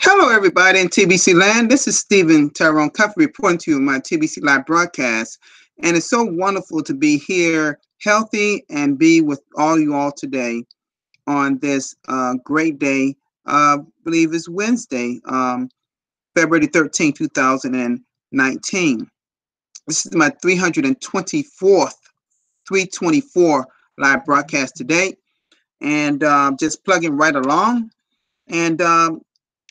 Hello, everybody in TBC land. This is Stephen Tyrone Cuffey reporting to you on my TBC Live broadcast. And it's so wonderful to be here, healthy, and be with all you all today on this great day. I believe it's Wednesday, February 13th, 2019. This is my 324 live broadcast today. And just plugging right along. And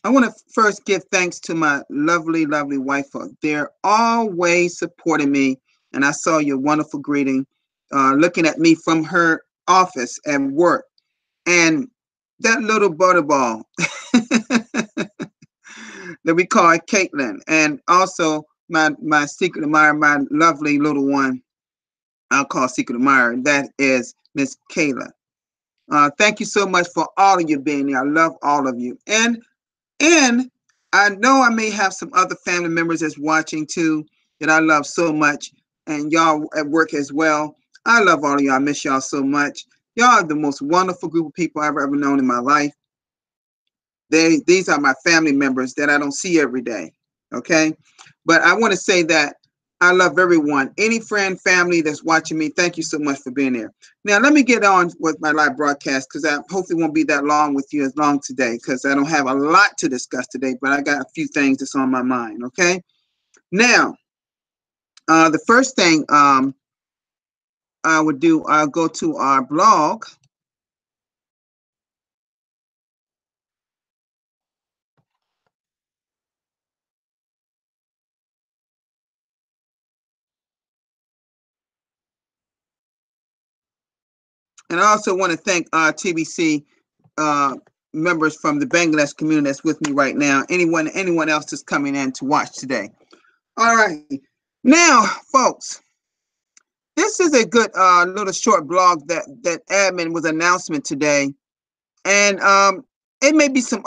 I want to first give thanks to my lovely, lovely wife. They're always supporting me. And I saw your wonderful greeting, looking at me from her office at work. And that little butterball that we call Caitlin. And also my secret admirer, my lovely little one, I'll call secret admirer. That is Miss Kayla. Thank you so much for all of you being here. I love all of you. And I know I may have some other family members that's watching too that I love so much, and y'all at work as well. I love all of y'all. I miss y'all so much. Y'all are the most wonderful group of people I've ever known in my life. These are my family members that I don't see every day, okay? But I want to say that I love everyone. Any friend, family that's watching me, thank you so much for being there. Now, let me get on with my live broadcast because I hopefully won't be that long with you as long today because I don't have a lot to discuss today, but I got a few things that's on my mind, okay? Now, the first thing I would do, I'll go to our blog. And I also want to thank TBC members from the Bangladesh community that's with me right now. Anyone else that's coming in to watch today. All right. Now, folks, this is a good little short blog that admin was announcement today. And it may be some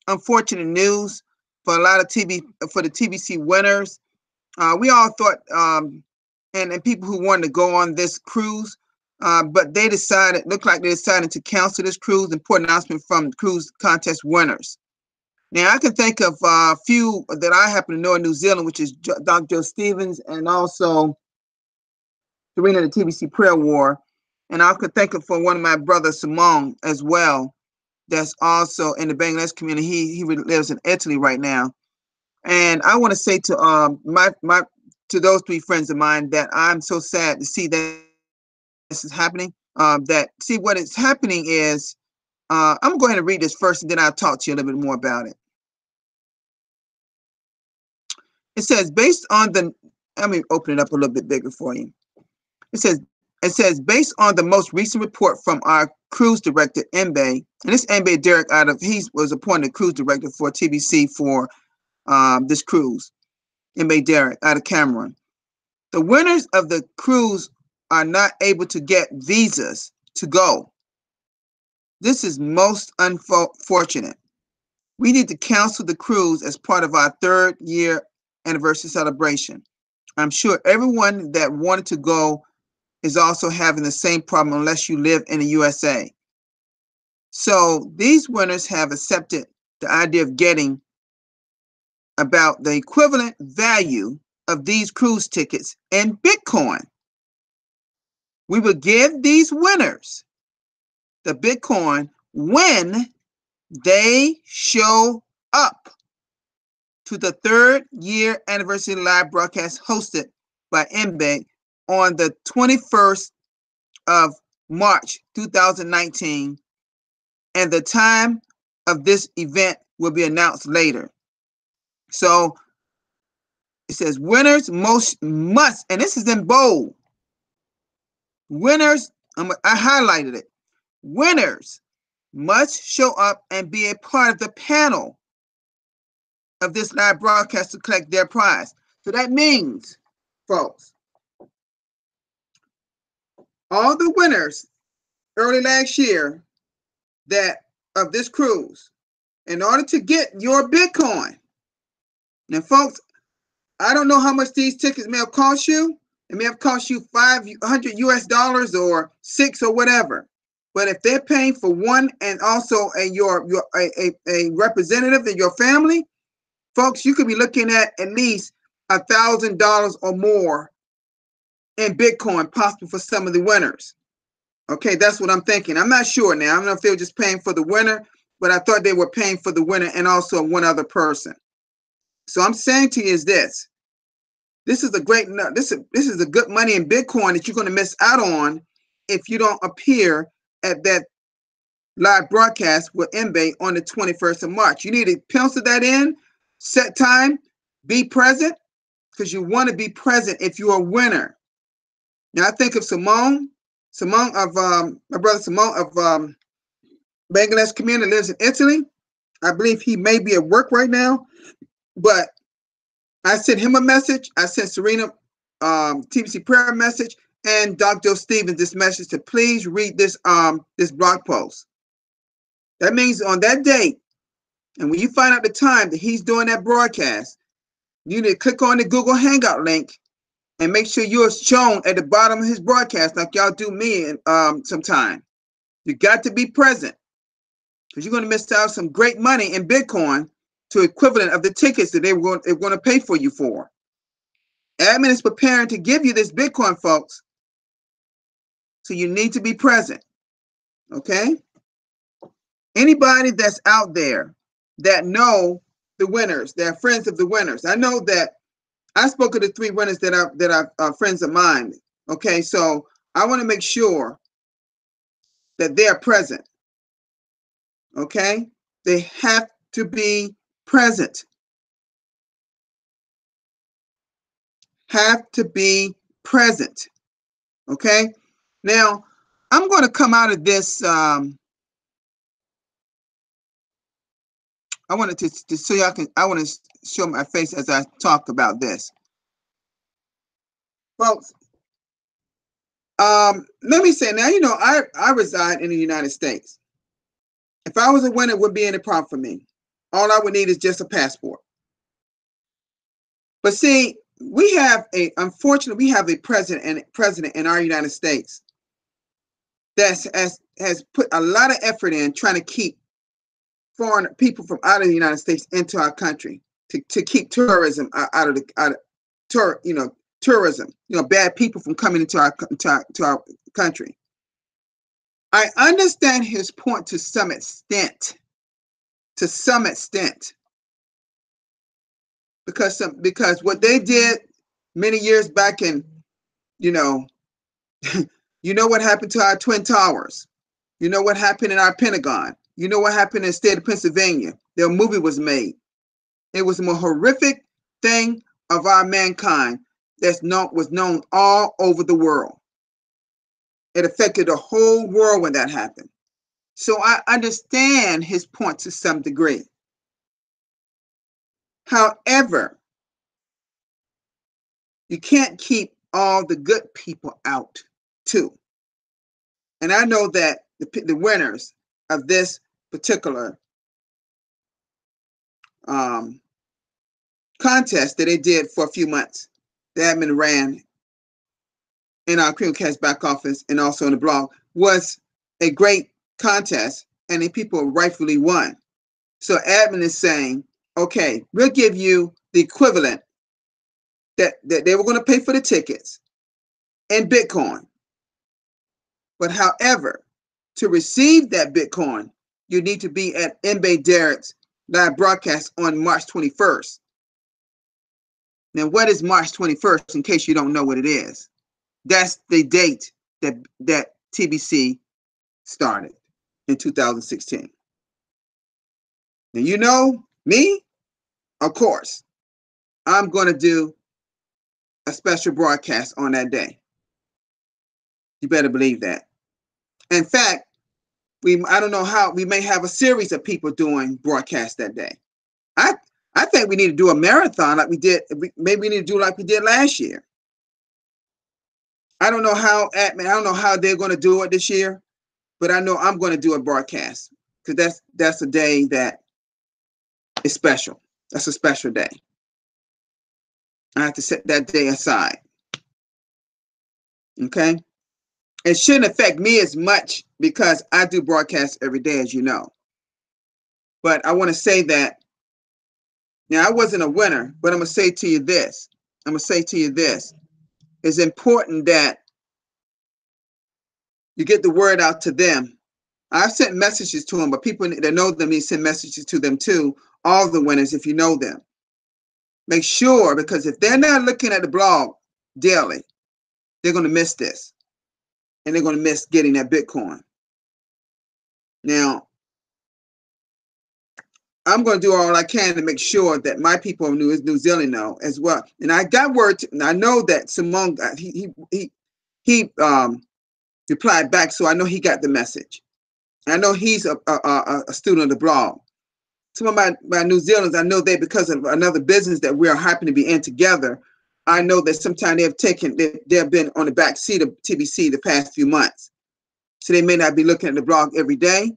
unfortunate news for a lot of for the TBC winners. We all thought and people who wanted to go on this cruise, but looked like they decided to cancel this cruise and put an announcement from cruise contest winners. Now, I can think of a few that I happen to know in New Zealand, which is Dr. Joe Stevens and also Serena, the TBC Prayer War. And I could think of for one of my brothers, Simone, as well, that's also in the Bangladesh community. He lives in Italy right now. And I want to say to to those three friends of mine that I'm so sad to see that this is happening. What is happening is, I'm going to go ahead and read this first, and then I'll talk to you a little bit more about it. It says, let me open it up a little bit bigger for you. It says, based on the most recent report from our cruise director, Mbe, and this Mbe Derek he was appointed cruise director for TBC for this cruise, Mbe Derek out of Cameron. The winners of the cruise are not able to get visas to go. This is most unfortunate. We need to cancel the cruise as part of our 3rd year anniversary celebration. I'm sure everyone that wanted to go is also having the same problem unless you live in the USA. So these winners have accepted the idea of getting about the equivalent value of these cruise tickets in Bitcoin. We will give these winners the Bitcoin when they show up to the 3rd year anniversary live broadcast hosted by Mbe on the 21st of March 2019, and the time of this event will be announced later. So it says winners must, and this is in bold. Winners, I highlighted it. Winners must show up and be a part of the panel of this live broadcast to collect their prize. So that means, folks, all the winners early last year of this cruise, in order to get your Bitcoin. Now, folks, I don't know how much these tickets may have cost you. It may have cost you $500 US or $6 or whatever. But if they're paying for one and also a representative in your family, folks, you could be looking at least $1,000 or more in Bitcoin possible for some of the winners. Okay, that's what I'm thinking. I'm not sure now. I don't know if they were just paying for the winner, but I thought they were paying for the winner and also one other person. So I'm saying to you is this. This is a great, this is a good money in Bitcoin that you're going to miss out on if you don't appear at that live broadcast with Mbe on the 21st of March. You need to pencil that in, set time, be present, because you want to be present if you're a winner. Now I think of Simone of my brother Simone of Bangladesh community lives in Italy. I believe he may be at work right now, but I sent him a message. I sent Serena TBC prayer message and Dr. Stevens this message to please read this blog post. That means on that date, and when you find out the time that he's doing that broadcast, you need to click on the Google Hangout link and make sure you're shown at the bottom of his broadcast like y'all do me sometime. You got to be present because you're going to miss out some great money in Bitcoin to equivalent of the tickets that they're going to pay for you for. Admin is preparing to give you this Bitcoin, folks. So you need to be present. Okay? Anybody that's out there that know the winners, they're friends of the winners. I know that I spoke of the 3 winners that are friends of mine. Okay, so I want to make sure that they're present. Okay, they have to be present. Have to be present. Okay, now I'm going to come out of this. I wanted to so y'all can. I want to show my face as I talk about this, folks. Let me say now. You know, I reside in the United States. If I was a winner, it wouldn't be any problem for me. All I would need is just a passport. But see, unfortunately, we have a president in our United States that has put a lot of effort in trying to keep foreign people from out of the United States into our country to keep tourism tourism, bad people from coming into our country. I understand his point to some extent. Because what they did many years back in, you know what happened to our Twin Towers. You know what happened in our Pentagon. You know what happened in the state of Pennsylvania. Their movie was made. It was the most horrific thing of our mankind was known all over the world. It affected the whole world when that happened. So I understand his point to some degree. However, you can't keep all the good people out too. And I know that the winners of this particular contest that they did for a few months, the admin ran in our Creamcast back office and also in the blog, was a great contest, and the people rightfully won. So admin is saying, okay, we'll give you the equivalent that they were going to pay for the tickets in Bitcoin. But however, to receive that Bitcoin, you need to be at Mbe Derek's live broadcast on March 21st. Now, what is March 21st, in case you don't know what it is? That's the date that TBC started in 2016. Now, you know me, of course, I'm going to do a special broadcast on that day. You better believe that. In fact, I don't know how, we may have a series of people doing broadcasts that day. I think we need to do a marathon like we did. Maybe we need to do like we did last year. I don't know how they're going to do it this year, but I know I'm going to do a broadcast because that's a day that is special. That's a special day. I have to set that day aside. Okay. It shouldn't affect me as much because I do broadcasts every day, as you know. But I want to say that now I wasn't a winner, but I'm going to say to you this. I'm going to say to you this. It's important that you get the word out to them. I've sent messages to them, but people that know them need to send messages to them too. All the winners, if you know them. Make sure, because if they're not looking at the blog daily, they're going to miss this. And they're going to miss getting that Bitcoin. Now, I'm going to do all I can to make sure that my people in New Zealand know as well. And I got word, and I know that Simone, he replied back, so I know he got the message. I know he's a student of the blog. Some of my New Zealanders, I know they, because of another business that we are happen to be in together, I know that sometimes they've been on the back seat of TBC the past few months. So they may not be looking at the blog every day.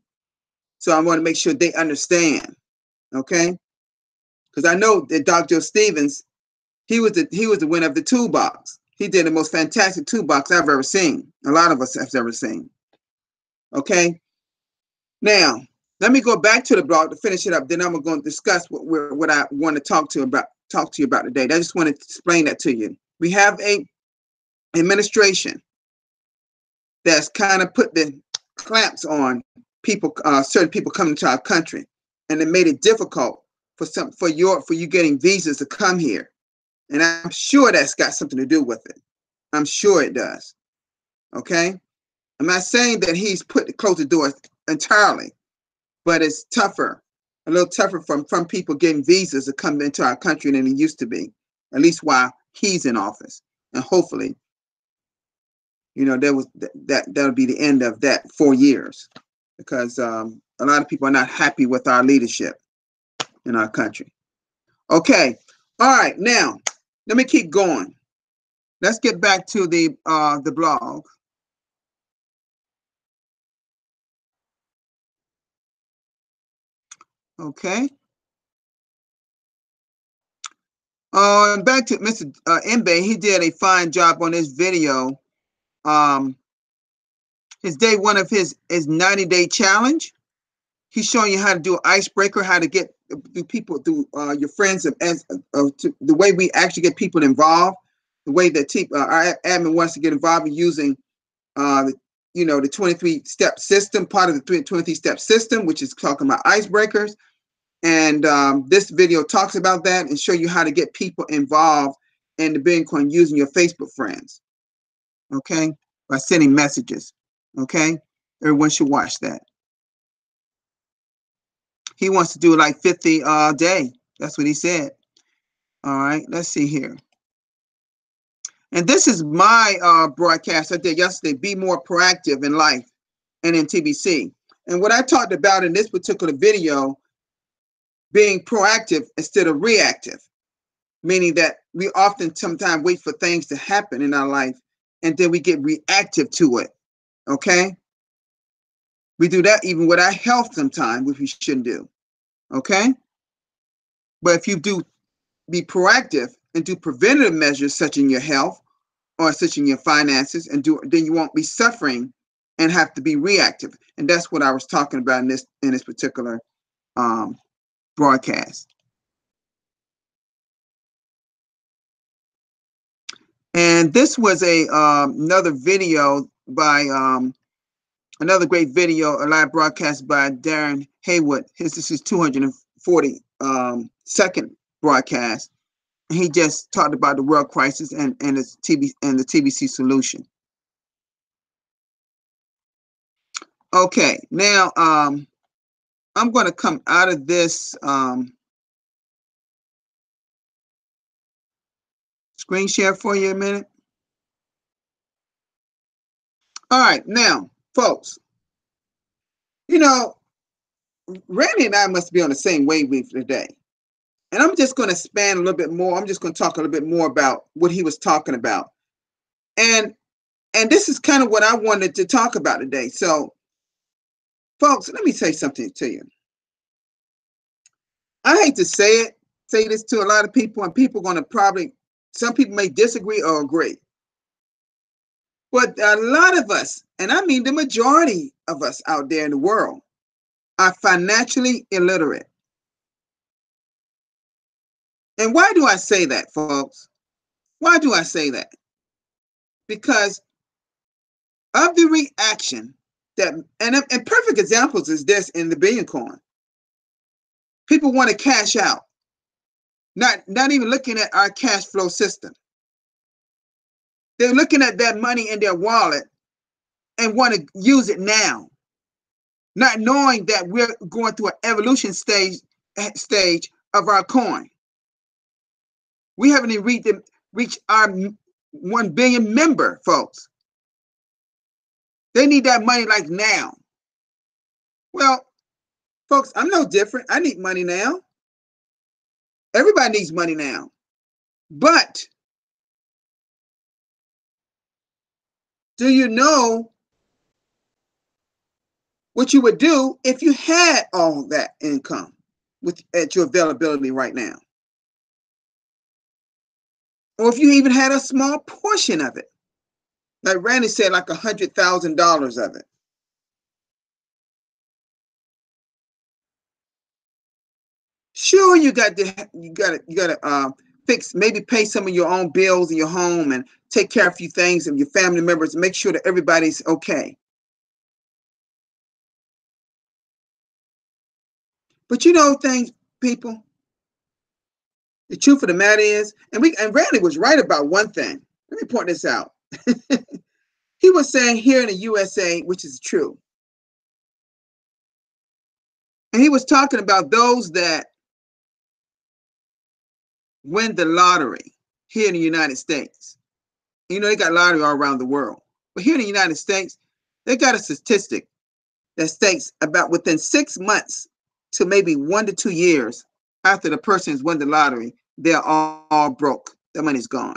So I want to make sure they understand, okay? Because I know that Dr. Stevens, he was the winner of the toolbox. He did the most fantastic toolbox I've ever seen. A lot of us have ever seen. Okay. Now, let me go back to the blog to finish it up. Then I'm going to discuss what I want to talk to you about today. I just want to explain that to you. We have a administration that's kind of put the clamps on people, certain people coming to our country, and it made it difficult for you getting visas to come here. And I'm sure that's got something to do with it. I'm sure it does. Okay. I'm not saying that he's closed the door entirely, but it's tougher, a little tougher from people getting visas to come into our country than it used to be, at least while he's in office. And hopefully, that'll be the end of that 4 years, because a lot of people are not happy with our leadership in our country. Okay. All right. Now, let me keep going. Let's get back to the blog. Okay. Back to Mr. Mbe. He did a fine job on this video. His day one of his 90-day challenge. He's showing you how to do an icebreaker, how to get people through your friends, the way we actually get people involved, the way that our admin wants to get involved in using the 23-step system, part of the 23-step system, which is talking about icebreakers. And this video talks about that and show you how to get people involved in the Billion Coin using your Facebook friends, okay, by sending messages, okay? Everyone should watch that. He wants to do like 50 a day. That's what he said. All right, let's see here. And this is my broadcast I did yesterday, Be More Proactive in Life and in TBC. And what I talked about in this particular video, being proactive instead of reactive, meaning that we often sometimes wait for things to happen in our life and then we get reactive to it, okay? We do that even with our health sometimes, which we shouldn't do, okay? But if you do be proactive and do preventative measures such in your health or such in your finances, and then you won't be suffering and have to be reactive. And that's what I was talking about in this particular broadcast. And this was another video by another great video, a live broadcast by Darren Haywood. This is 242nd broadcast. He just talked about the world crisis and the TBC solution. Okay, now I'm going to come out of this screen share for you a minute. All right, now, folks, Randy and I must be on the same wavelength today. And I'm just going to expand a little bit more. I'm just going to talk a little bit more about what he was talking about. And this is kind of what I wanted to talk about today. So, folks, let me say something to you. I hate to say this to a lot of people, and people are going to some people may disagree or agree. But a lot of us, and I mean the majority of us out there in the world, are financially illiterate. And why do I say that, folks? Why do I say that? Because of the reaction that, and perfect examples is this in the Billion Coin. People want to cash out, not even looking at our cash flow system. They're looking at that money in their wallet and want to use it now, not knowing that we're going through an evolution stage of our coin. We haven't even reached our 1 billion member, folks. They need that money like now. Well, folks, I'm no different. I need money now. Everybody needs money now. But do you know what you would do if you had all that income at your availability right now? Or if you even had a small portion of it. Like Randy said, like $100,000 of it. Sure, you got to fix, maybe pay some of your own bills in your home and take care of a few things and your family members and make sure that everybody's okay. But you know things, people, the truth of the matter is, and Randy was right about one thing. Let me point this out. He was saying here in the USA, which is true. And he was talking about those that win the lottery here in the United States. You know, they got lottery all around the world. But here in the United States, they got a statistic that states about within 6 months to maybe 1 to 2 years after the person has won the lottery, they're all broke. Their money's gone.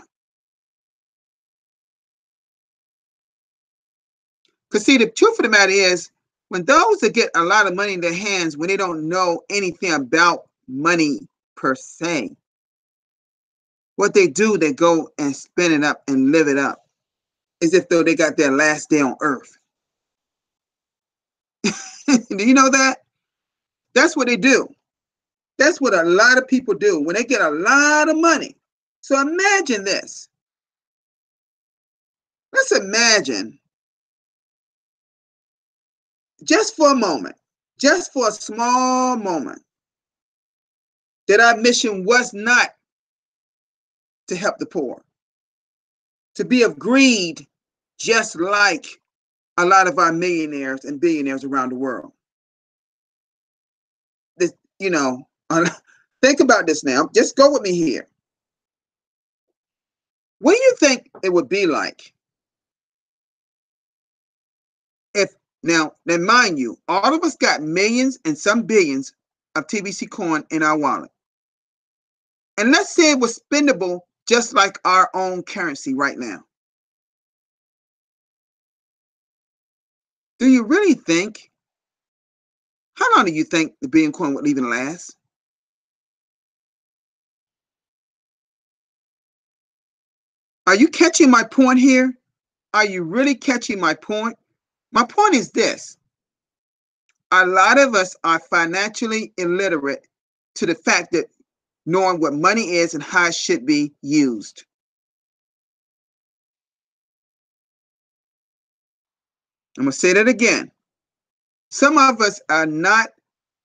Because see, the truth of the matter is, when those that get a lot of money in their hands, when they don't know anything about money per se, what they do, they go and spin it up and live it up as if though they got their last day on earth. Do you know that? That's what they do. That's what a lot of people do when they get a lot of money. So imagine this. Let's imagine, just for a moment, just for a small moment, that our mission was not to help the poor, to be of greed, just like a lot of our millionaires and billionaires around the world. This, you know, think about this now. Just go with me here. What do you think it would be like if, now mind you, all of us got millions and some billions of TBC coin in our wallet. And let's say it was spendable just like our own currency right now. Do you really think, how long do you think the billion coin would even last? Are you catching my point here? Are you really catching my point? My point is this. A lot of us are financially illiterate to the fact that knowing what money is and how it should be used. I'm going to say that again. Some of us are not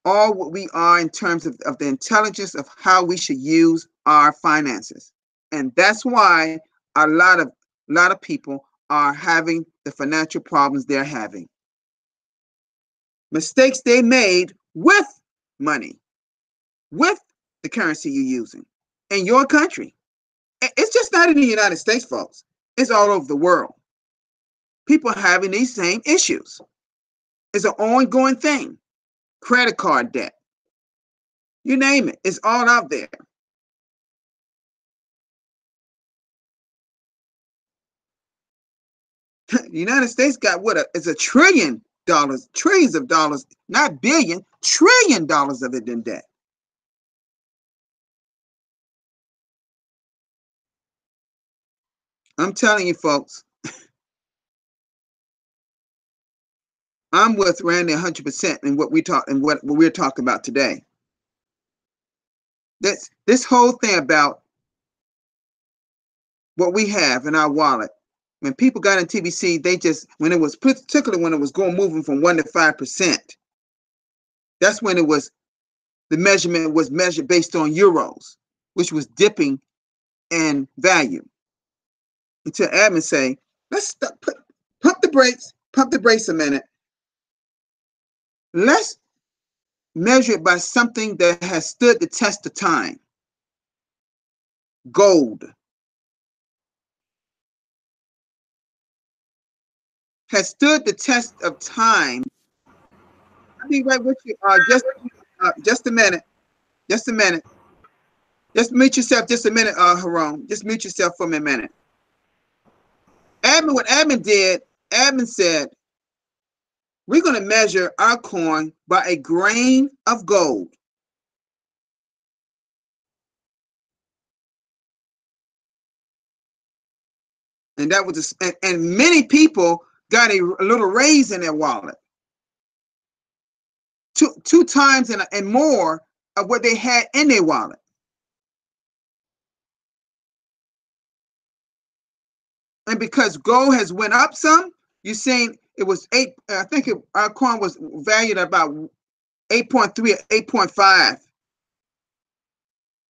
all what we are in terms of the intelligence of how we should use our finances. And that's why a lot of people are having the financial problems they're having. Mistakes they made with money, with the currency you're using in your country. It's just not in the United States, folks. It's all over the world. People are having these same issues. It's an ongoing thing. Credit card debt. You name it. It's all out there. The United States got what? It's $1 trillion, trillions of dollars, not billion, $1 trillion of it in debt. I'm telling you, folks, I'm with Randy 100% in what we're talking about today. This whole thing about what we have in our wallet. When people got in TBC, they just, when it was particularly when it was moving from 1 to 5%, that's when the measurement was measured based on euros, which was dipping in value. Until admin say, let's stop, pump the brakes a minute. Let's measure it by something that has stood the test of time. Gold has stood the test of time. I'll be right with you. Just a minute. Just a minute. Just mute yourself just a minute, Haron. Just mute yourself for a minute. What admin did, admin said, we're going to measure our coin by a grain of gold. And that was, and many people got a little raise in their wallet. Two times and more of what they had in their wallet. And because gold has went up some, you're saying it was I think our coin was valued at about 8.3 or 8.5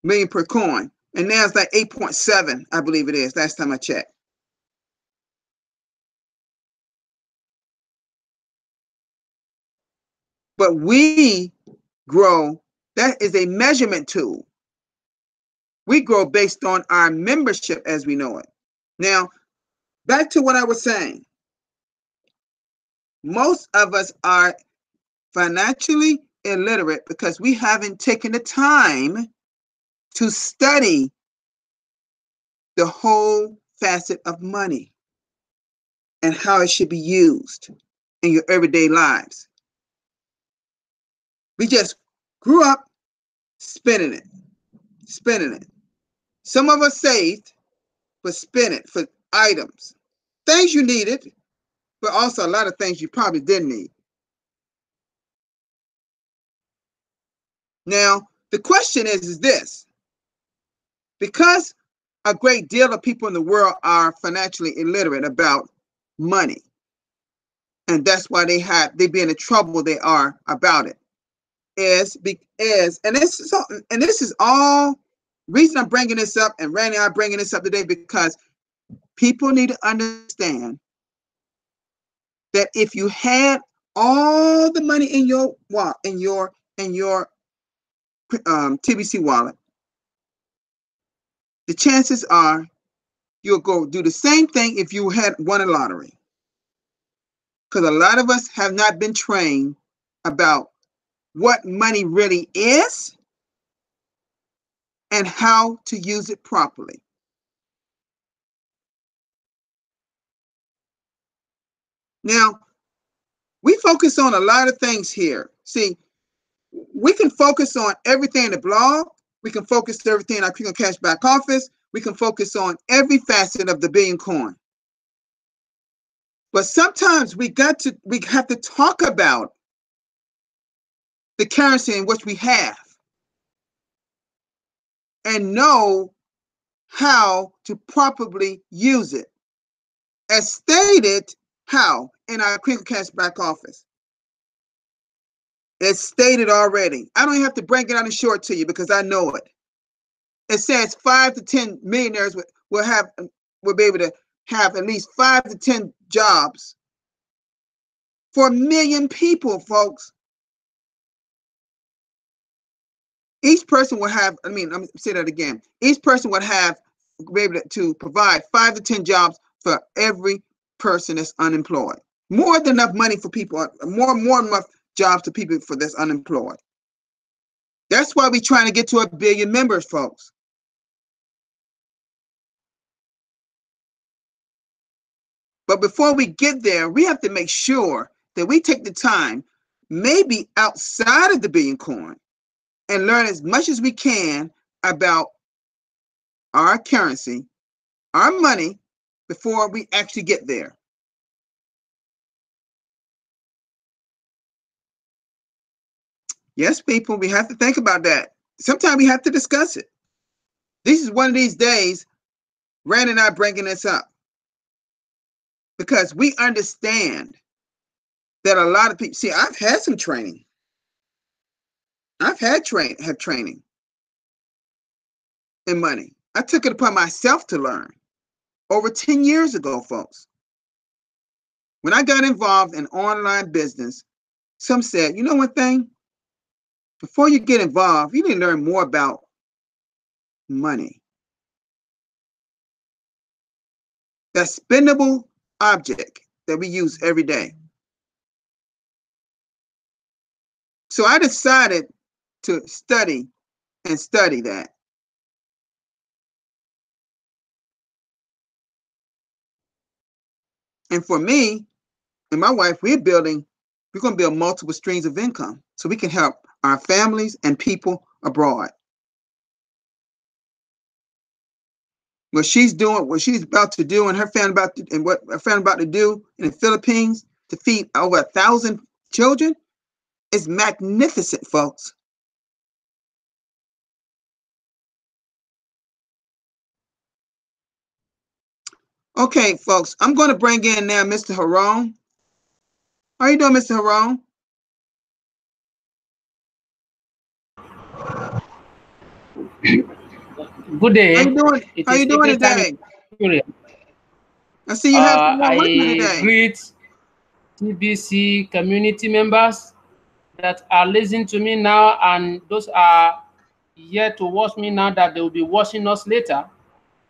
million per coin. And now it's like 8.7, I believe it is, last time I checked. But we grow, that is a measurement tool. We grow based on our membership as we know it. Now, back to what I was saying. Most of us are financially illiterate because we haven't taken the time to study the whole facet of money and how it should be used in your everyday lives. We just grew up spending it. Some of us saved, but spent it for items, things you needed, but also a lot of things you probably didn't need. Now, the question is this: because a great deal of people in the world are financially illiterate about money, and that's why they be in the trouble they are about it. And this is all reason I'm bringing this up, and Randy and I are bringing this up today because people need to understand that if you had all the money in your wallet, in your TBC wallet, the chances are you'll go do the same thing if you had won a lottery. Because a lot of us have not been trained about what money really is and how to use it properly. Now, we focus on a lot of things here. See, we can focus on everything in the blog. We can focus on everything in our Quick Cash back office. We can focus on every facet of the Billion Coin. But sometimes we have to talk about the currency in which we have and know how to properly use it. As stated, how in our Quick Cash back office. It's stated already. I don't even have to break it out and show it to you because I know it. It says 5 to 10 millionaires will be able to have at least 5 to 10 jobs for 1 million people, folks. Each person will have, let me say that again. Each person would be able to provide 5 to 10 jobs for every person that's unemployed. More than enough money for people, more enough jobs to people for that's unemployed. That's why we're trying to get to 1 billion members, folks. But before we get there, we have to make sure that we take the time, maybe outside of the Billion Coin, and learn as much as we can about our currency, our money, before we actually get there. Yes, people, we have to think about that. Sometimes we have to discuss it. This is one of these days, Rand and I bringing this up because we understand that a lot of people, see, I've had some training. I've had training in money. I took it upon myself to learn over 10 years ago, folks. When I got involved in online business, some said, you know one thing? Before you get involved, you need to learn more about money. That spendable object that we use every day. So I decided to study that. And for me and my wife, we're going to build multiple streams of income so we can help our families and people abroad. What she's doing, what she's about to do, and what her family about to do in the Philippines to feed over 1,000 children is magnificent, folks. Okay, folks, I'm going to bring in now Mr. Haron. How you doing, Mr. Haron? Good How you day. doing? It How is you doing evening time in today? Nigeria. I see you have someone with you I today. greet TBC community members that are listening to me now, and those are yet to watch me now that they will be watching us later.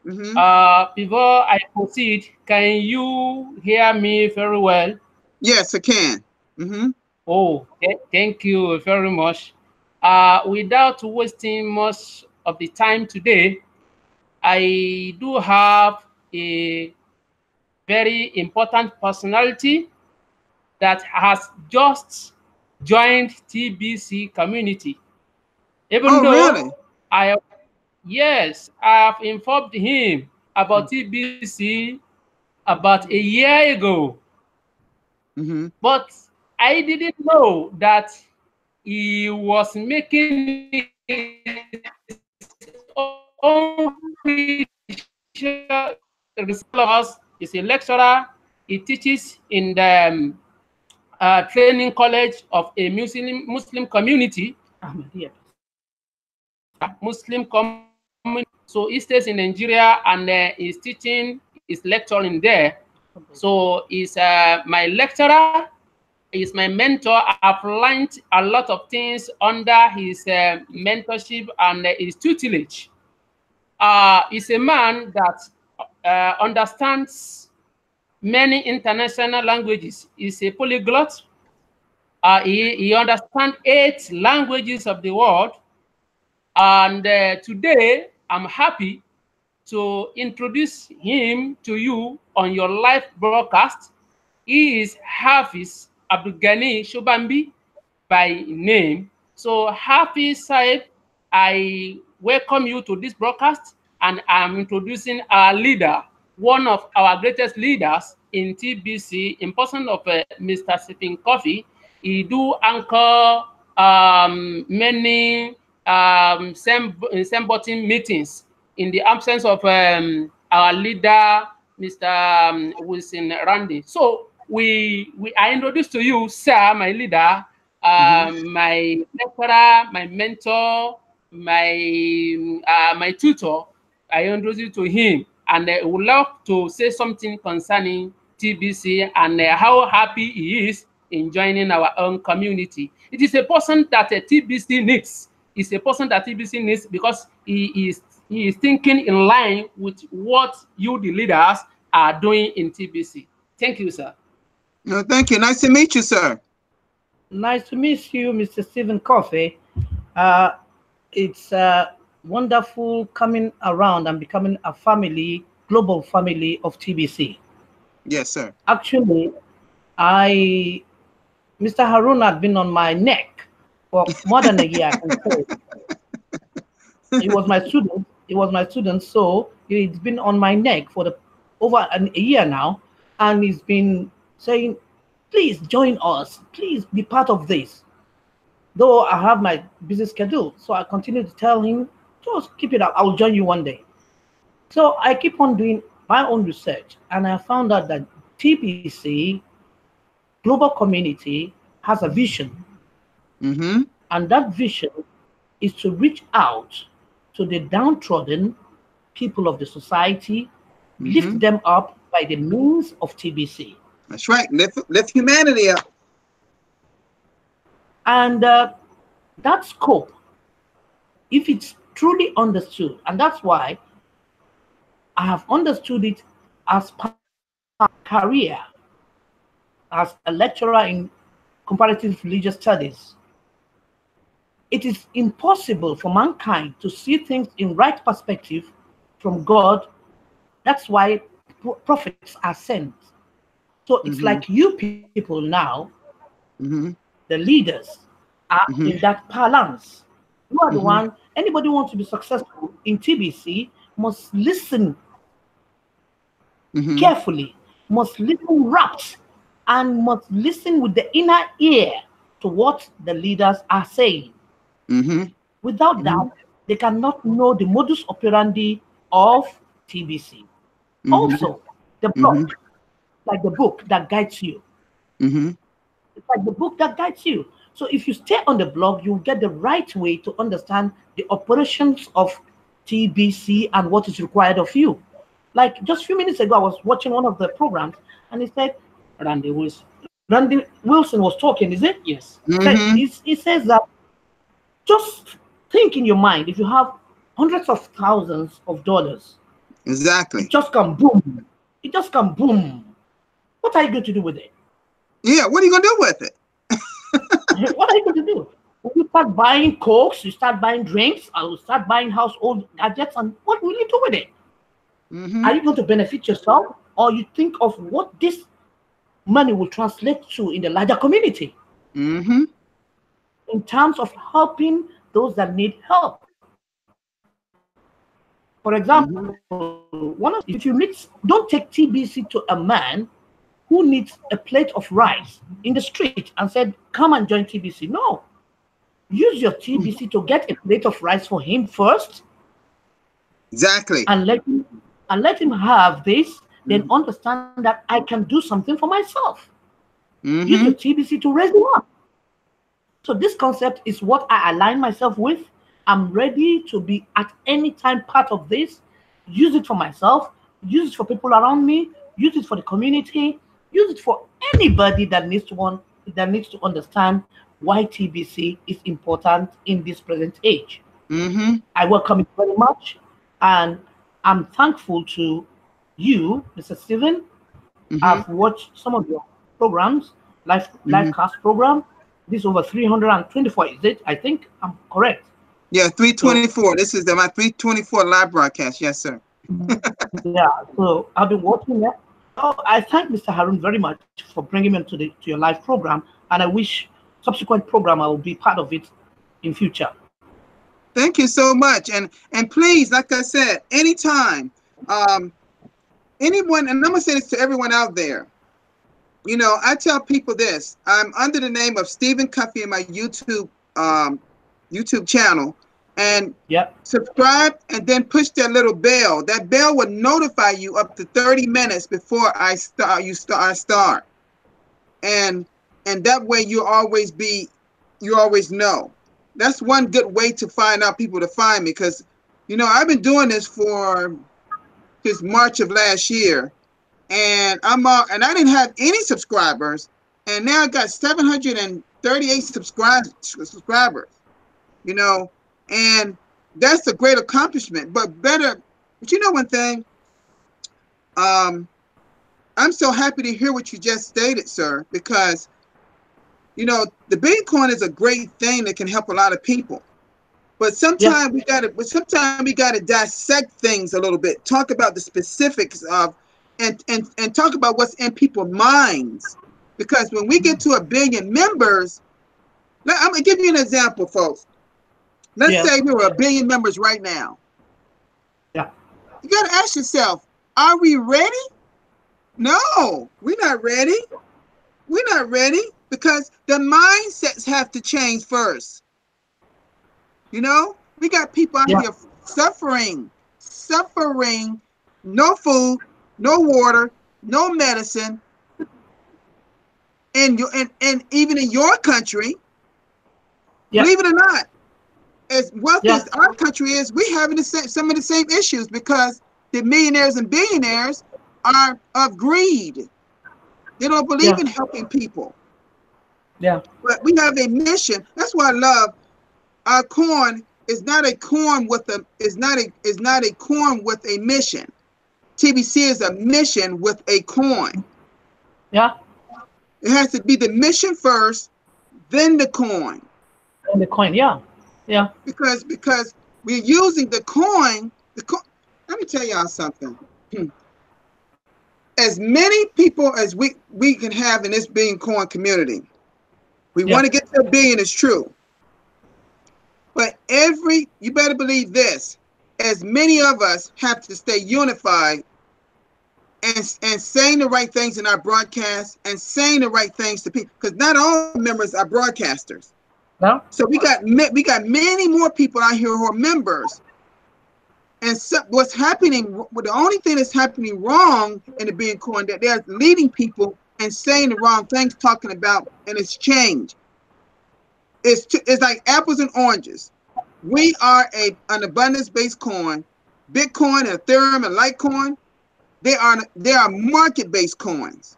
Before I proceed, can you hear me very well? Yes, I can. Oh, thank you very much. Without wasting much of the time today, I do have a very important personality that has just joined TBC community. Even Oh, though really? I, yes, I have informed him about TBC about a year ago, but I didn't know that he was making his own research. He's a lecturer. He teaches in the training college of a Muslim community. Muslim community. So he stays in Nigeria and is teaching, is lecturing there. So he's my lecturer. He's my mentor. I've learned a lot of things under his mentorship and his tutelage. He's a man that understands many international languages. He's a polyglot. He understands 8 languages of the world. And today, I'm happy to introduce him to you on your live broadcast. He is Hafiz Abdulgani Shobambi by name. So Hafiz Saib, I welcome you to this broadcast, and I'm introducing our leader, one of our greatest leaders in TBC, in person of Mr. Sipping Coffee. He do anchor many same button meetings in the absence of our leader, Mr. Wilson Randy. So I introduce to you, sir, my leader, my lecturer, my mentor, my tutor. I introduce you to him, and I would love to say something concerning TBC and how happy he is in joining our own community. It is a person that TBC needs. It's a person that TBC needs because he is thinking in line with what you, the leaders, are doing in TBC. Thank you, sir. No, thank you. Nice to meet you, sir. Nice to meet you, Mr. Stephen Coffey. It's wonderful coming around and becoming a family, global family of TBC. Yes, sir. Actually, Mr. Harun had been on my neck for more than a year, I can say. He was my student. He was my student, so he's been on my neck for over a year now, and he's been saying, "Please join us. Please be part of this." though I have my busy schedule. So I continue to tell him, just keep it up. I will join you one day. So I keep on doing my own research, and I found out that TBC, global community, has a vision. Mm-hmm. And that vision is to reach out to the downtrodden people of the society, Mm-hmm. lift them up by the means of TBC. That's right. Lift humanity up. And that scope, if it's truly understood, and that's why I have understood it as part of my career as a lecturer in comparative religious studies. It is impossible for mankind to see things in right perspective from God. That's why prophets are sent. So it's Mm-hmm. like you people now, Mm-hmm. the leaders, are in Mm-hmm. that balance. You are the Mm-hmm. one, anybody who wants to be successful in TBC must listen Mm-hmm. carefully, must listen rapt, and must listen with the inner ear to what the leaders are saying. Mm-hmm. Without that, they cannot know the modus operandi of TBC. Mm-hmm. Also, the Mm-hmm. book, like the book that guides you. Mm-hmm. It's like the book that guides you. So if you stay on the blog, you'll get the right way to understand the operations of TBC and what is required of you. Like just a few minutes ago, I was watching one of the programs, and he said, Randy Wilson was talking, is it? Yes. Mm-hmm. He says that just think in your mind, if you have hundreds of thousands of dollars, it Exactly. just come boom. It just come boom. What are you going to do with it? Yeah. What are you gonna do with it? What are you going to do? When you start buying cokes, you start buying drinks, or you start buying household gadgets, and what will you do with it? Mm-hmm. Are you going to benefit yourself, or you think of what this money will translate to in the larger community Mm-hmm. in terms of helping those that need help? For example, Mm-hmm. if you meet, don't take TBC to a man who needs a plate of rice in the street and said, "Come and join TBC." No, use your TBC to get a plate of rice for him first, Exactly. and let him have this. Then understand that I can do something for myself. Use your Mm-hmm. TBC to raise him up. So this concept is what I align myself with. I'm ready to be at any time part of this. Use it for myself. Use it for people around me. Use it for the community. Use it for anybody that needs to understand why TBC is important in this present age. Mm-hmm. I welcome it very much, and I'm thankful to you, Mr. Steven. Mm-hmm. I've watched some of your programs, live Mm-hmm. cast program. This over 324, is it? I think I'm correct. Yeah. So 324. This is my 324 live broadcast. Yes, sir. yeah, so I've been watching that. So I thank Mr. Harun very much for bringing me to your live program, and I wish subsequent program I will be part of it in future. Thank you so much. And please, like I said, anytime, um, anyone, and I'm gonna say this to everyone out there. You know, I tell people this. I'm under the name of Stephen Cuffey in my YouTube channel, and Yep. subscribe and then push that little bell. That bell will notify you up to 30 minutes before I start. And that way you always know. That's one good way to find out people to find me, because I've been doing this for since March of last year, and and I didn't have any subscribers, and now I got 738 subscribers. You know, and that's a great accomplishment. But you know one thing, um, I'm so happy to hear what you just stated, sir, because the Bitcoin is a great thing that can help a lot of people. But Yep. sometimes we gotta dissect things a little bit, talk about the specifics of, and talk about what's in people's minds. Because when we get to 1 billion members, I'm gonna give you an example, folks. Let's Yeah. say we were 1 billion members right now. Yeah. You gotta ask yourself, are we ready? No, we're not ready. We're not ready. because the mindsets have to change first. You know, we got people out here suffering, no food, no water, no medicine, and even in your country, believe it or not, as wealthy as our country is, we having some of the same issues because the millionaires and billionaires are of greed. They don't believe in helping people. Yeah. But we have a mission. That's why I love our coin. Is not a coin with a coin with a mission. TBC is a mission with a coin. Yeah. It has to be the mission first, then the coin. And the coin, yeah. Because we're using the coin. Let me tell y'all something. As many people as we can have in this billion coin community, we want to get to $1 billion. It's true. But you better believe this, as many of us have to stay unified and saying the right things in our broadcast and saying the right things to people, because not all members are broadcasters. No. So we got many more people out here who are members. And so what's happening, the only thing that's happening wrong in the billion coin, that they're leading people and saying the wrong things, talking about, and it's change. It's like apples and oranges. We are an abundance-based coin. Bitcoin and Ethereum and Litecoin, they are market-based coins.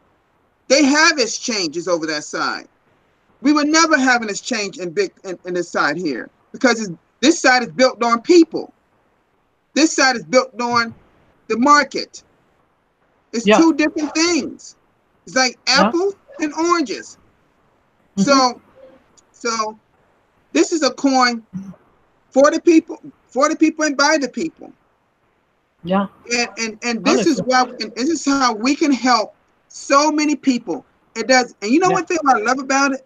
They have exchanges over that side. We would never have an exchange in this side here because this side is built on people. This side is built on the market. It's two different things. It's like apples and oranges. So this is a coin for the people and by the people. Yeah. And this is this is how we can help so many people. It does, and you know what thing I love about it?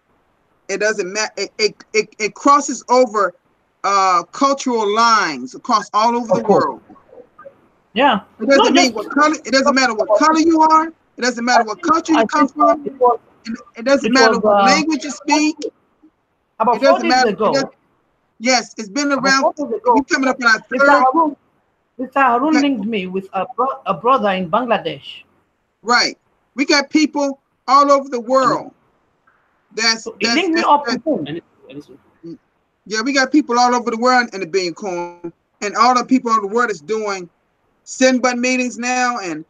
It doesn't matter. It crosses over cultural lines across all over the world. Yeah. It doesn't mean what color. It doesn't matter what color you are. It doesn't matter what country you come from. It doesn't matter what language you speak. About 4 days ago. Yes, it's been around. We're coming up on our third. Mr. Harun linked me with a brother in Bangladesh. Right. We got people all over the world. Link me up with him. Yeah, we got people all over the world in the billion coin, and all the people in the world is doing send button meetings now and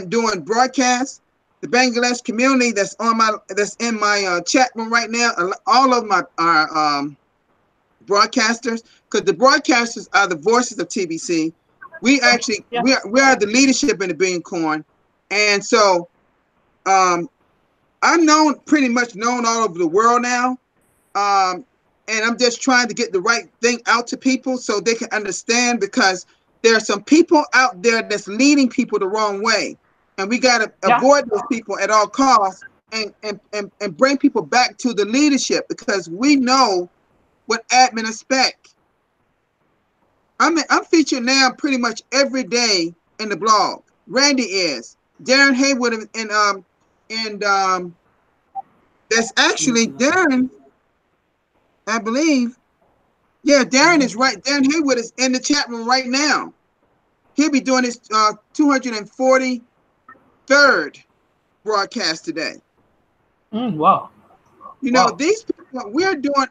doing broadcasts. The Bangladesh community that's in my chat room right now. All of them are broadcasters, because the broadcasters are the voices of TBC. We actually we are the leadership in the billion coin, and so I'm pretty much known all over the world now. And I'm just trying to get the right thing out to people so they can understand, because there are some people out there that's leading people the wrong way. And we got to avoid those people at all costs and bring people back to the leadership, because we know what admin expect. I'm featured now pretty much every day in the blog. Randy is. Darren Haywood and that's actually Darren, I believe. Yeah, Darren is right. Darren Haywood is in the chat room right now. He'll be doing his 243rd broadcast today. Wow. You know, these people, we're doing,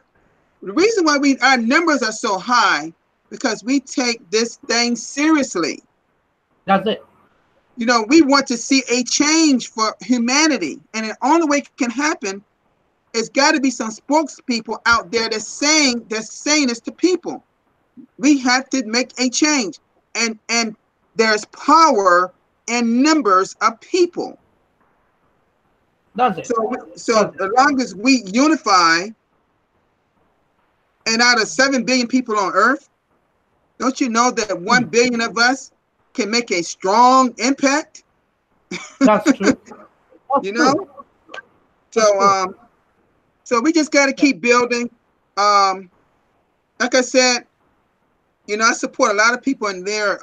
the reason why our numbers are so high, because we take this thing seriously. That's it. You know, we want to see a change for humanity. And the only way it can happen, it's got to be some spokespeople out there that's saying this to people. We have to make a change. And there's power in numbers of people. That's it. So as long as we unify, and out of 7 billion people on Earth, don't you know that 1 billion of us can make a strong impact? That's true. You know? So we just got to keep building. Like I said, you know, I support a lot of people in their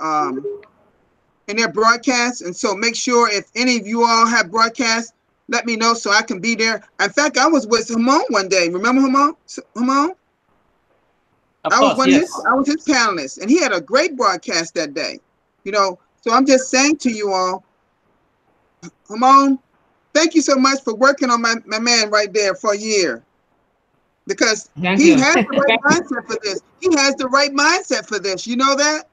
broadcasts, and so make sure if any of you all have broadcasts, let me know so I can be there. In fact, I was with Hamon one day. Remember Hamon? Hamon? Of course, yes. I was his panelist, and he had a great broadcast that day. You know, so I'm just saying to you all, Hamon, thank you so much for working on my man right there for a year. Because he has the right mindset for this. He has the right mindset for this. You know that?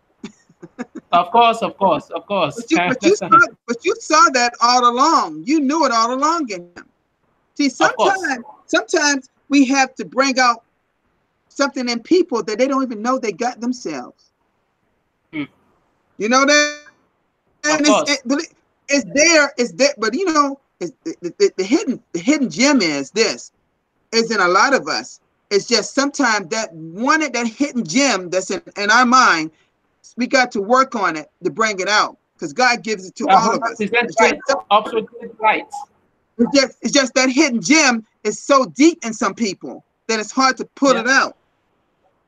Of course, of course, of course. But you saw that all along. You knew it all along in him. See, sometimes we have to bring out something in people that they don't even know they got themselves. You know that? And it's there, but you know, the hidden gem is this. Is in a lot of us. It's just sometimes that hidden gem that's in our mind, we got to work on it to bring it out, because God gives it to all of us. Absolutely right. It's just that hidden gem is so deep in some people that it's hard to pull it out.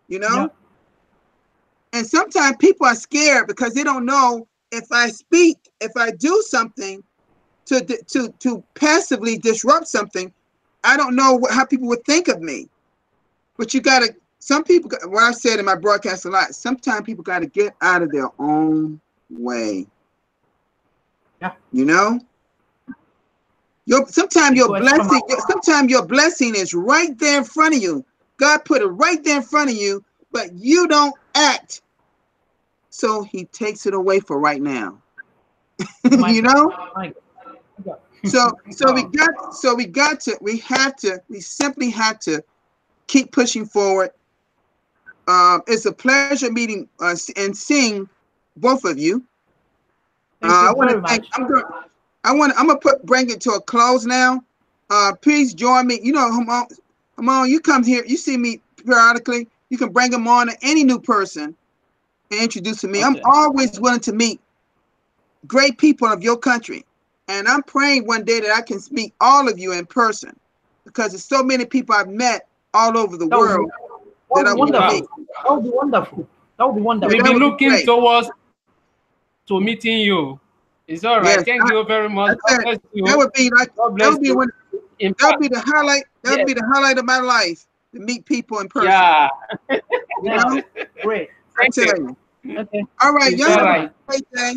You know? Yeah. And sometimes people are scared because they don't know if I speak, if I do something to passively disrupt something, I don't know how people would think of me. But you gotta, some people, what I said in my broadcast a lot, sometimes people gotta get out of their own way. Yeah. You know? Sometimes your blessing is right there in front of you. God put it right there in front of you, but you don't act. So he takes it away for right now. You know? We simply have to keep pushing forward. It's a pleasure meeting and seeing both of you. I'm gonna bring it to a close now. Please join me. You know, Hamon, you come here, you see me periodically. You can bring them on to any new person and introduce me. Okay. I'm always willing to meet great people of your country. And I'm praying one day that I can meet all of you in person, because there's so many people I've met all over the world that I want to meet. That would be wonderful. That would be wonderful. We'll be looking towards to meeting you. It's all right. Yes, thank you very much. That would be like that would be the highlight. That would be the highlight of my life, to meet people in person. Yeah. You know? Great. I tell you. Okay. All right, y'all have a great day.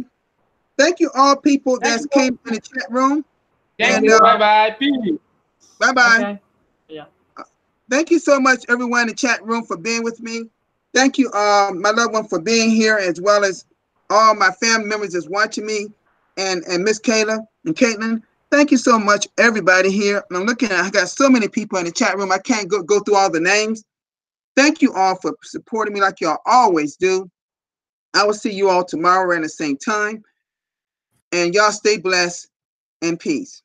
Thank you all people that came in the chat room. Thank you. Bye-bye. Bye-bye. Okay. Yeah. Thank you so much, everyone in the chat room, for being with me. Thank you, my loved one, for being here, as well as all my family members that's watching me, and Miss Kayla and Caitlin. Thank you so much, everybody here. And I'm looking at, I got so many people in the chat room. I can't go through all the names. Thank you all for supporting me like y'all always do. I will see you all tomorrow at the same time. And y'all stay blessed and peace.